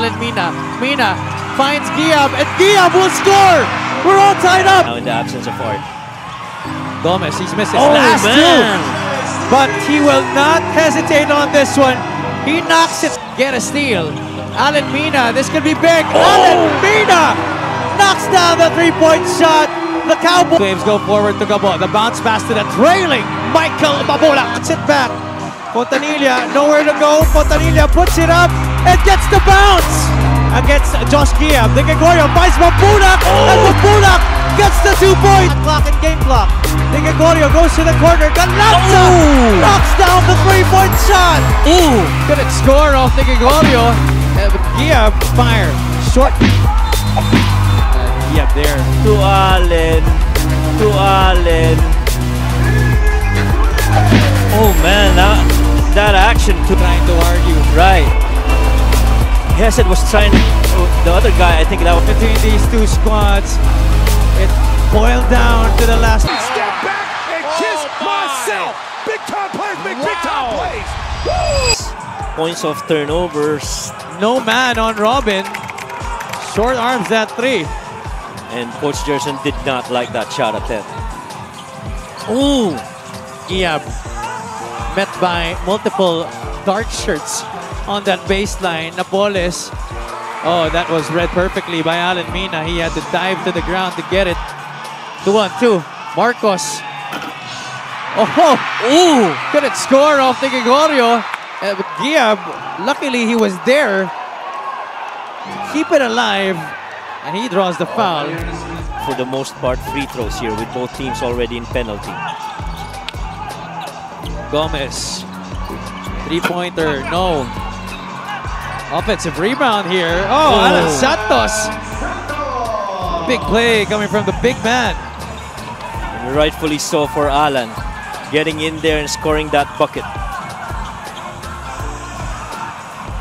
Alan Mina. Mina finds Giab, and Giab will score! We're all tied up! Now in the absence of Art. Gomez, he's missed his last two. But he will not hesitate on this one. He knocks it. Get a steal. Alan Mina, this could be big. Alan Mina knocks down the three-point shot. The Cowboys. Waves go forward to Gabo. The bounce pass to the trailing Michael Mabula. Sit back. Fontanilla, nowhere to go. Fontanilla puts it up and gets the bounce against Josh Giab. De Gregorio finds Mabula, and Mabula gets the 2 point. Clock and game clock. De Gregorio goes to the corner. Galanza knocks down the three-point shot. Couldn't score off De Gregorio. But Giab fire short. Giab there. To Allen. To Allen. Oh man, that action. Trying to argue. Right. Hesed was trying, the other guy, I think that was... Between these two squads, it boiled down to the last... Step back and kiss myself! Big time players make big time plays! Woo! Points of turnovers. No man on Robin. Short arms that three. And Coach Jerson did not like that shot attempt. Ooh! Giab met by multiple dark shirts on that baseline. Napoles. Oh, that was read perfectly by Alan Mina. He had to dive to the ground to get it. 2-on-2. Marcos. Oh! Ooh! Couldn't score off De Gregorio. But Giab, luckily he was there to keep it alive. And he draws the foul. For the most part, free throws here with both teams already in penalty. Gomez. Three-pointer, no. Offensive rebound here. Oh, Alan Santos. Big play coming from the big man. And rightfully so for Alan. Getting in there and scoring that bucket.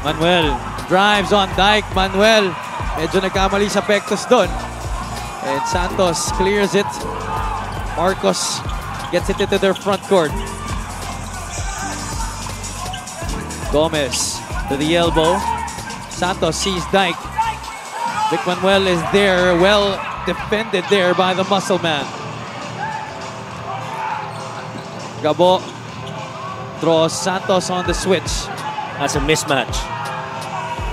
Manuel drives on Dyke. Manuel, medyo nagkamali sa pektos doon. And Santos clears it. Marcos gets it into their front court. Gomez to the elbow. Santos sees Dyke. Vic Manuel is there, well defended there by the muscle man. Gabo draws Santos on the switch. That's a mismatch.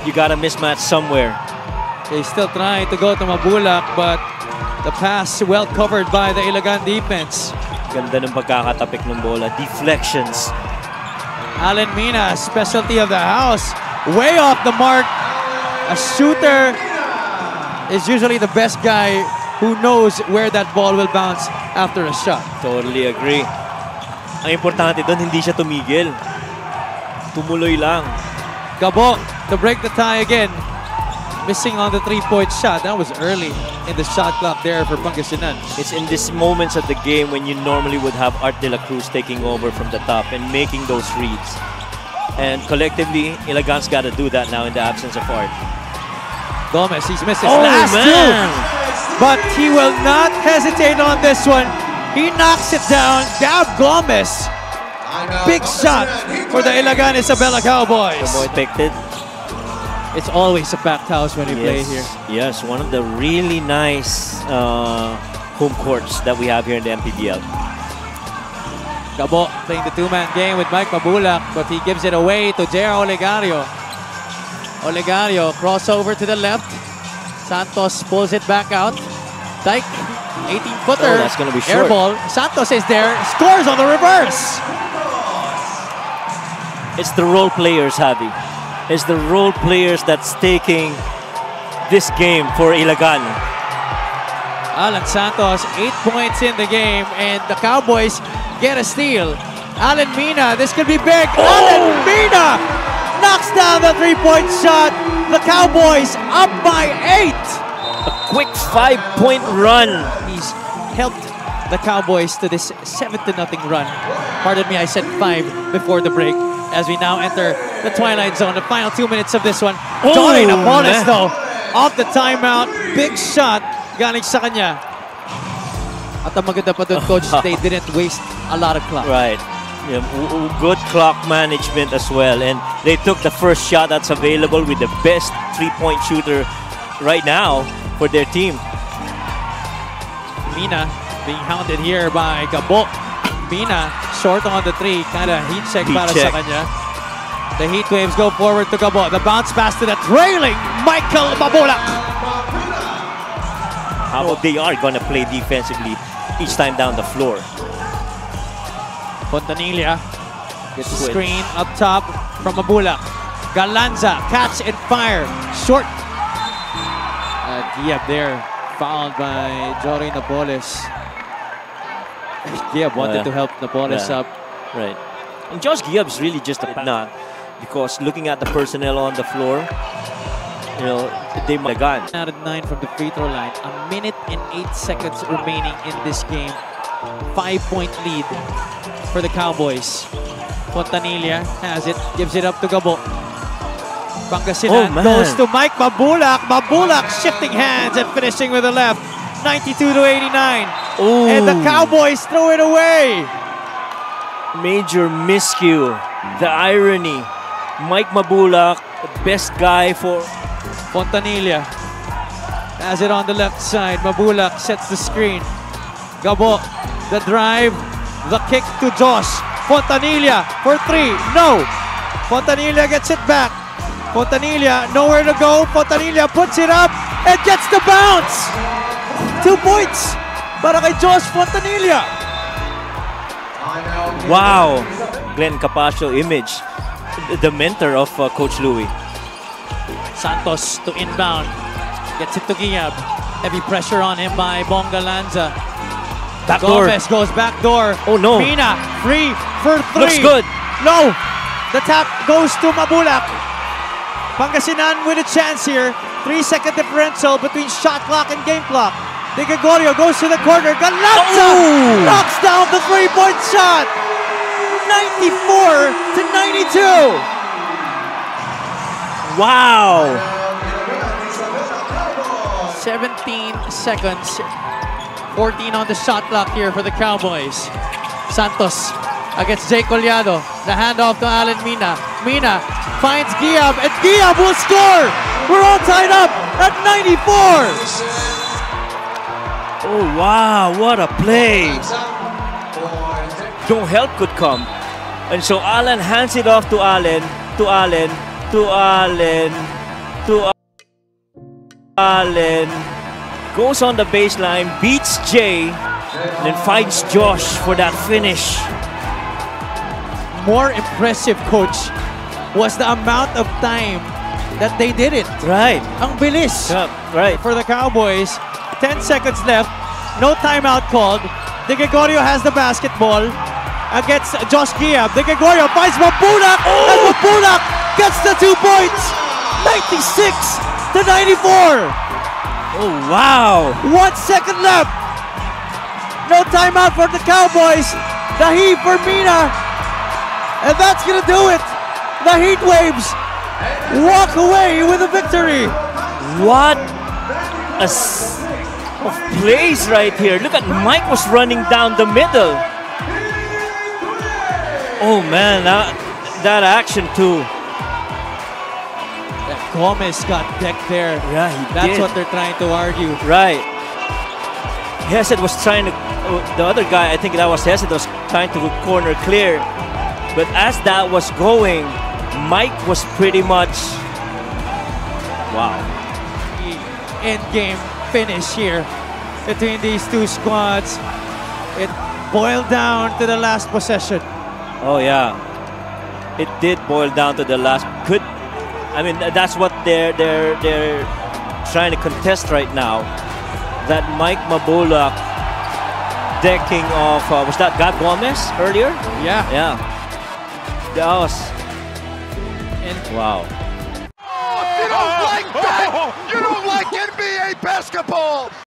You got a mismatch somewhere. They still trying to go to Mabulak, but the pass well covered by the Ilagan defense. Ganda ng pagkakatapik ng bola. Deflections. Alan Mina, specialty of the house. Way off the mark. A shooter is usually the best guy who knows where that ball will bounce after a shot. Totally agree. Ang importante doon, hindi siya tumigil. Tumuloy lang. Gabo to break the tie again. Missing on the three-point shot. That was early in the shot clock there for Pangasinan. It's in these moments of the game when you normally would have Art de la Cruz taking over from the top and making those reads. And collectively, Ilagan's got to do that now in the absence of Art. Gomez, he's missed his last two. But he will not hesitate on this one. He knocks it down. Gab Gomez. Big shot for the Ilagan Isabela Cowboys. The boy picked it. It's always a packed house when we play here. Yes, one of the really nice home courts that we have here in the MPBL. Gabo playing the two-man game with Mike Mabulak, but he gives it away to J.R. Olegario. Olegario crossover to the left. Santos pulls it back out. Dyke, 18-footer. Oh, that's going to be short. Air ball. Santos is there, scores on the reverse. It's the role players, Javi. It's the role players that's taking this game for Ilagan. Alan Santos, 8 points in the game, and the Cowboys get a steal. Alan Mina, this could be big. Alan Mina knocks down the three-point shot. The Cowboys up by 8. A quick 5-point run. He's helped the Cowboys to this 7-0 run. Pardon me, I said 5 before the break. As we now enter the twilight zone, the final 2 minutes of this one. Johnny Napoles, though, off the timeout. Big shot galing sa kanya. At ang maganda pa doon, Coach, they didn't waste a lot of clock. Right. Yeah, good clock management as well, and they took the first shot that's available with the best three-point shooter right now for their team. Mina being hounded here by Gabo. Mina short on the three, kind of heat check para sa kanya. The Heat Waves go forward to Gabo. The bounce pass to the trailing Michael Mabulak. How they are gonna play defensively each time down the floor. Fontanilla gets the screen up top from Mabulak. Galanza, catch and fire, short. Giab there, fouled by Jory Napoles. Giab wanted to help Napoles up. Right. And Josh Giab is really just a not, because looking at the personnel on the floor, you know, they might have gone. Out of 9 from the free throw line. 1 minute and 8 seconds remaining in this game. 5-point lead for the Cowboys. Fontanilla has it, gives it up to Gabo. Pangasinan goes to Mike Mabulak. Mabulak shifting hands and finishing with the left. 92-89. And the Cowboys throw it away. Major miscue. The irony. Mike Mabulak, the best guy for Fontanilla has it on the left side. Mabulak sets the screen. Gabo, the drive, the kick to Josh. Fontanilla for 3. No. Fontanilla gets it back. Fontanilla nowhere to go. Fontanilla puts it up and gets the bounce. 2 points para kay Josh Fontanilla. Wow. Glenn Capascio image. The mentor of Coach Louie. Santos to inbound. Gets it to Giab. Heavy pressure on him by Bonga Lanza. Backdoor. Gomez goes backdoor. Oh no. Mina free for 3. Looks good. No. The tap goes to Mabulak. Pangasinan with a chance here. 3-second differential between shot clock and game clock. De Gregorio goes to the corner. Galanza knocks down the 3-point shot. 94-92. Wow. 17 seconds. 14 on the shot clock here for the Cowboys. Santos against Jay Collado. The handoff to Alan Mina. Mina finds Giab, and Giab will score! We're all tied up at 94! Oh wow, what a play! No help could come. And so Allen hands it off to Allen, to Allen, to Allen, to Allen. Goes on the baseline, beats Jay, and then finds Josh for that finish. More impressive, Coach, was the amount of time that they did it. Right. Ang bilis. Yeah, right. For the Cowboys. 10 seconds left. No timeout called. De Gregorio has the basketball against Josh Giab. De Gregorio finds Mabulak, and Mabulak gets the 2 points. 96-94. Oh, wow. 1 second left. No timeout for the Cowboys. The heat for Mina. And that's going to do it. The Heat Waves walk away with a victory. What a of plays right here. Look at Mike was running down the middle. Oh man, that action too. Gomez got decked there. Yeah, That's what they're trying to argue. Right. Hesed was trying to, the other guy, I think that was Hesed, was trying to corner clear. But as that was going, Mike was pretty much, wow. End game finish here between these two squads. It boiled down to the last possession. Oh yeah, it did boil down to the last. I mean, that's what they're trying to contest right now. That Mike Mabulak decking of was that Gab Gomez earlier? Yeah. Yeah. That was. Wow. Oh, you don't like that! You don't like NBA basketball!